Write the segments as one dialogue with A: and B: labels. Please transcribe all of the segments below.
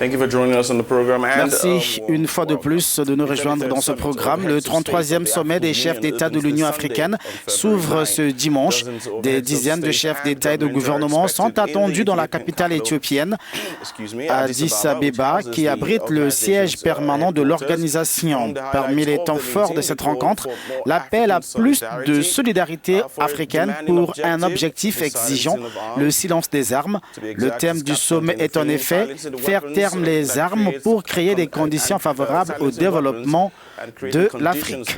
A: Merci une fois de plus de nous rejoindre dans ce programme. Le 33e sommet des chefs d'État de l'Union africaine s'ouvre ce dimanche. Des dizaines de chefs d'État et de gouvernement sont attendus dans la capitale éthiopienne, Addis Abeba, qui abrite le siège permanent de l'organisation. Parmi les temps forts de cette rencontre, l'appel à plus de solidarité africaine pour un objectif exigeant le silence des armes. Le thème du sommet est en effet faire taire les armes pour créer des conditions favorables au développement de l'Afrique.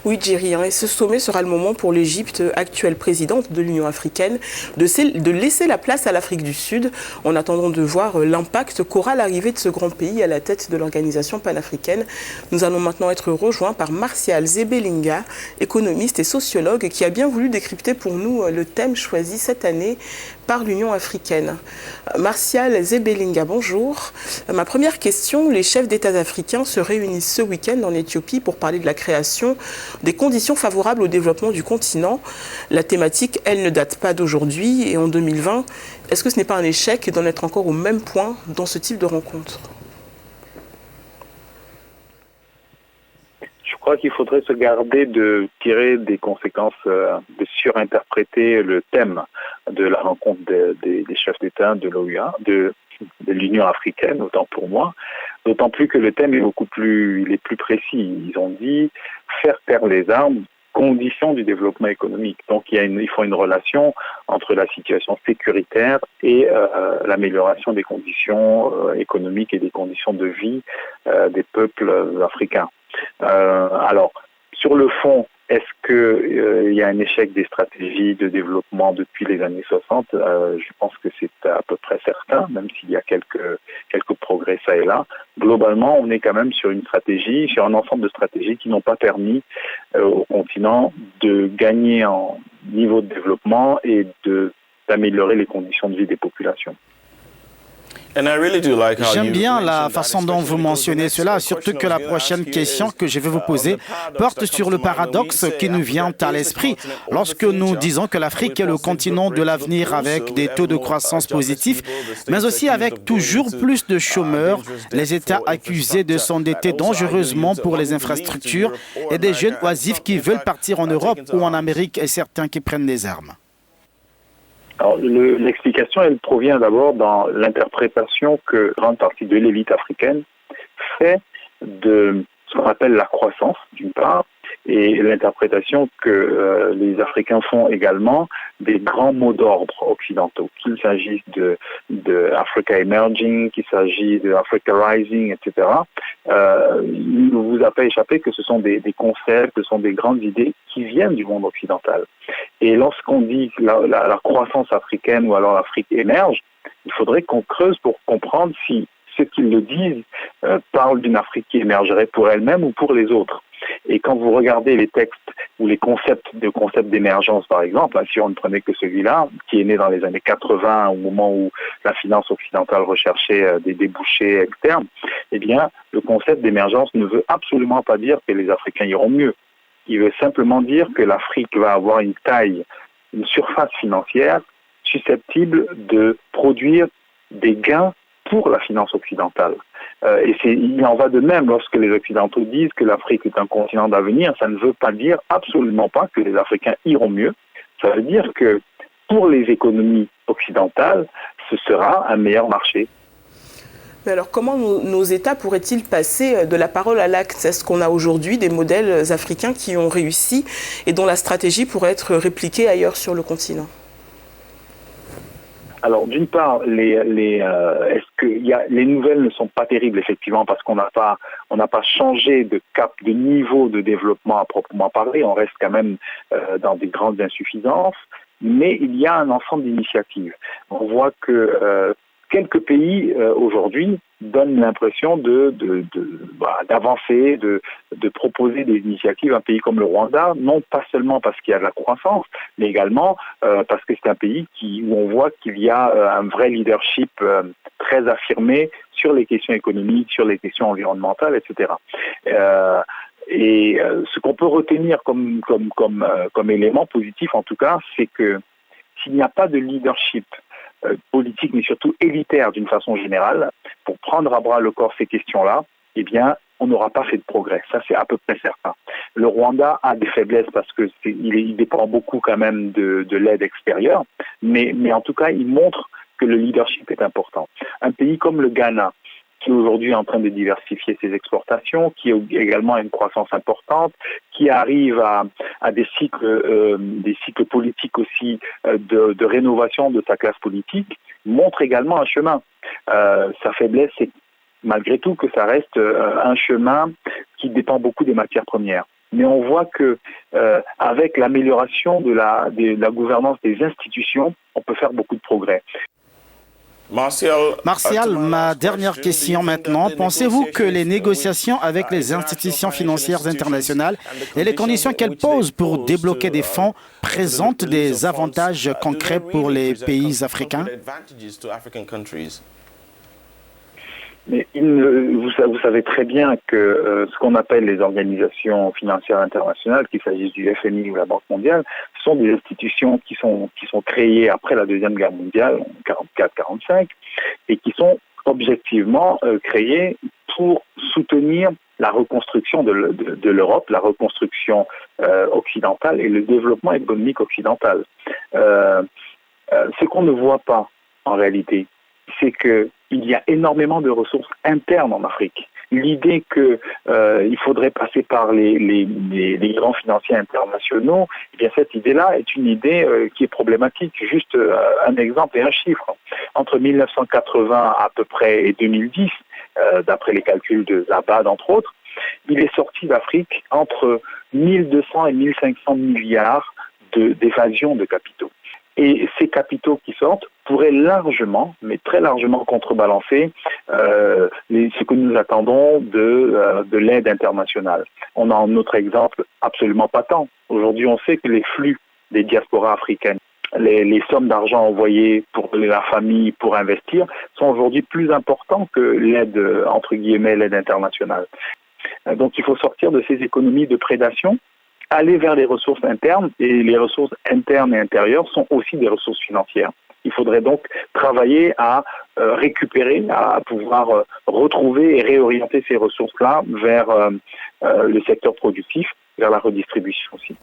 B: Oui, Jerry, et ce sommet sera le moment pour l'Égypte, actuelle présidente de l'Union africaine, de laisser la place à l'Afrique du Sud en attendant de voir l'impact qu'aura l'arrivée de ce grand pays à la tête de l'organisation panafricaine. Nous allons maintenant être rejoints par Martial Zebelinga, économiste et sociologue, qui a bien voulu décrypter pour nous le thème choisi cette année par l'Union africaine. Martial Zebelinga, bonjour. Ma première question, les chefs d'État africains se réunissent ce week-end en Éthiopie pour parler de la création des conditions favorables au développement du continent. La thématique, elle ne date pas d'aujourd'hui et en 2020. Est-ce que ce n'est pas un échec d'en être encore au même point dans ce type de rencontre ?
C: Je crois qu'il faudrait se garder de tirer des conséquences, de surinterpréter le thème de la rencontre des chefs d'État de l'OUA, de l'Union africaine, autant pour moi, d'autant plus que le thème est il est plus précis. Ils ont dit faire taire les armes, condition du développement économique. Donc il faut une relation entre la situation sécuritaire et l'amélioration des conditions économiques et des conditions de vie des peuples africains. Alors, sur le fond, est-ce qu'il y a un échec des stratégies de développement depuis les années 60 ? Je pense que c'est à peu près certain, même s'il y a quelques progrès ça et là. Globalement, on est quand même sur un ensemble de stratégies qui n'ont pas permis au continent de gagner en niveau de développement et d'améliorer les conditions de vie des populations.
A: J'aime bien la façon dont vous mentionnez cela, surtout que la prochaine question que je vais vous poser porte sur le paradoxe qui nous vient à l'esprit. Lorsque nous disons que l'Afrique est le continent de l'avenir avec des taux de croissance positifs, mais aussi avec toujours plus de chômeurs, les États accusés de s'endetter dangereusement pour les infrastructures et des jeunes oisifs qui veulent partir en Europe ou en Amérique et certains qui prennent des armes.
C: Alors, l'explication, elle provient d'abord dans l'interprétation que grande partie de l'élite africaine fait de ce qu'on appelle la croissance, d'une part, et l'interprétation que les Africains font également des grands mots d'ordre occidentaux, qu'il s'agisse de Africa Emerging, qu'il s'agisse de Africa Rising, etc. Il ne vous a pas échappé que ce sont des concepts, ce sont des grandes idées qui viennent du monde occidental. Et lorsqu'on dit que la croissance africaine ou alors l'Afrique émerge, il faudrait qu'on creuse pour comprendre si ceux qui le disent parlent d'une Afrique qui émergerait pour elle-même ou pour les autres. Et quand vous regardez les textes ou les concepts d'émergence, par exemple, si on ne prenait que celui-là, qui est né dans les années 80, au moment où la finance occidentale recherchait des débouchés externes, eh bien, le concept d'émergence ne veut absolument pas dire que les Africains iront mieux. Il veut simplement dire que l'Afrique va avoir une surface financière susceptible de produire des gains pour la finance occidentale. Il en va de même lorsque les Occidentaux disent que l'Afrique est un continent d'avenir. Ça ne veut pas dire absolument pas que les Africains iront mieux. Ça veut dire que pour les économies occidentales, ce sera un meilleur marché.
B: Mais alors, comment nos États pourraient-ils passer de la parole à l'acte ? Est-ce qu'on a aujourd'hui des modèles africains qui ont réussi et dont la stratégie pourrait être répliquée ailleurs sur le continent ?
C: Alors, d'une part, les nouvelles ne sont pas terribles, effectivement, parce qu'on n'a pas changé de cap, de niveau de développement à proprement parler. On reste quand même dans des grandes insuffisances, mais il y a un ensemble d'initiatives. On voit que quelques pays aujourd'hui donnent l'impression d'avancer, de proposer des initiatives. Un pays comme le Rwanda, non pas seulement parce qu'il y a de la croissance, mais également parce que c'est un pays où on voit qu'il y a un vrai leadership très affirmé sur les questions économiques, sur les questions environnementales, etc. Ce qu'on peut retenir comme élément positif, en tout cas, c'est que s'il n'y a pas de leadership politique, mais surtout élitaire d'une façon générale, pour prendre à bras le corps ces questions-là, eh bien, on n'aura pas fait de progrès. Ça, c'est à peu près certain. Le Rwanda a des faiblesses parce que il dépend beaucoup quand même de l'aide extérieure, mais en tout cas, il montre que le leadership est important. Un pays comme le Ghana, qui aujourd'hui est en train de diversifier ses exportations, qui a également une croissance importante, qui arrive à des cycles politiques aussi de rénovation de sa classe politique, montre également un chemin. Sa faiblesse, c'est malgré tout que ça reste un chemin qui dépend beaucoup des matières premières. Mais on voit que avec l'amélioration de la gouvernance des institutions, on peut faire beaucoup de progrès.
A: Martial, ma dernière question maintenant. Pensez-vous que les négociations avec les institutions financières internationales et les conditions qu'elles posent pour débloquer des fonds présentent des avantages concrets pour les pays africains?
C: Mais vous savez très bien que ce qu'on appelle les organisations financières internationales, qu'il s'agisse du FMI ou la Banque mondiale, ce sont des institutions qui sont créées après la Deuxième Guerre mondiale, en 1944-1945, et qui sont objectivement créées pour soutenir la reconstruction de l'Europe, la reconstruction occidentale et le développement économique occidental. Ce qu'on ne voit pas en réalité, c'est qu'il y a énormément de ressources internes en Afrique. L'idée qu'il faudrait passer par les grands financiers internationaux, eh bien cette idée-là est une idée qui est problématique. Juste un exemple et un chiffre. Entre 1980 à peu près et 2010, d'après les calculs de Zabad entre autres, il est sorti d'Afrique entre 1200 et 1500 milliards d'évasion de capitaux. Et ces capitaux qui sortent pourraient largement, mais très largement contrebalancer ce que nous attendons de l'aide internationale. On a un autre exemple absolument patent. Aujourd'hui, on sait que les flux des diasporas africaines, les sommes d'argent envoyées pour la famille pour investir, sont aujourd'hui plus importants que l'aide, entre guillemets, l'aide internationale. Donc il faut sortir de ces économies de prédation, aller vers les ressources internes, et les ressources internes et intérieures sont aussi des ressources financières. Il faudrait donc travailler à récupérer, à pouvoir retrouver et réorienter ces ressources-là vers le secteur productif, vers la redistribution aussi.